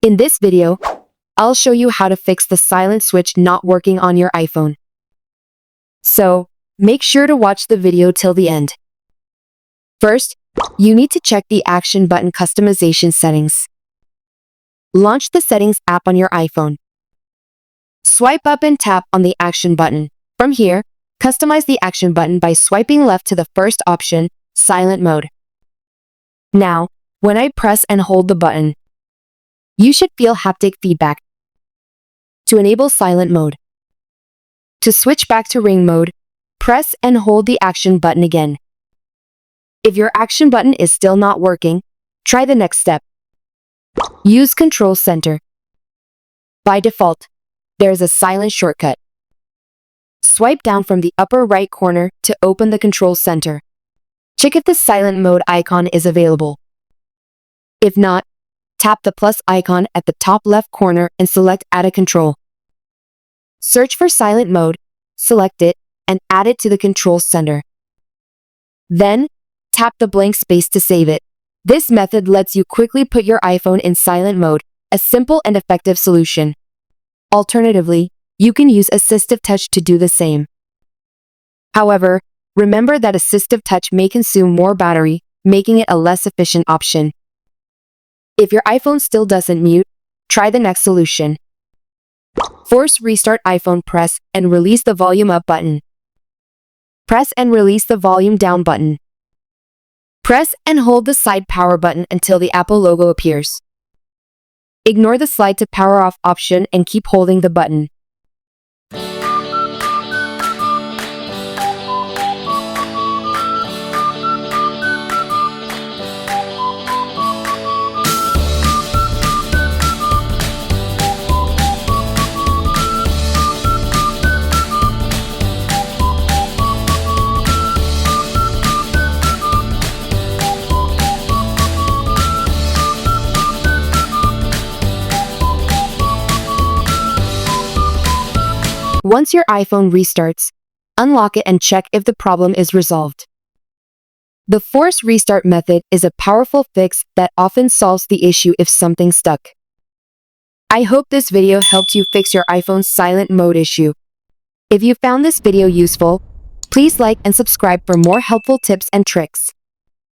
In this video, I'll show you how to fix the silent switch not working on your iPhone. So, make sure to watch the video till the end. First, you need to check the action button customization settings. Launch the Settings app on your iPhone. Swipe up and tap on the action button. From here, customize the action button by swiping left to the first option, Silent Mode. Now, when I press and hold the button, you should feel haptic feedback. To enable silent mode. To switch back to ring mode, press and hold the action button again. If your action button is still not working, try the next step. Use Control Center. By default, there is a silent shortcut. Swipe down from the upper right corner to open the Control Center. Check if the silent mode icon is available. If not, tap the plus icon at the top left corner and select Add a Control. Search for silent mode, select it, and add it to the Control Center. Then, tap the blank space to save it. This method lets you quickly put your iPhone in silent mode, a simple and effective solution. Alternatively, you can use Assistive Touch to do the same. However, remember that Assistive Touch may consume more battery, making it a less efficient option. If your iPhone still doesn't mute, try the next solution. Force restart iPhone. Press and release the volume up button. Press and release the volume down button. Press and hold the side power button until the Apple logo appears. Ignore the slide to power off option and keep holding the button. Once your iPhone restarts, unlock it and check if the problem is resolved. The force restart method is a powerful fix that often solves the issue if something's stuck. I hope this video helped you fix your iPhone's silent mode issue. If you found this video useful, please like and subscribe for more helpful tips and tricks.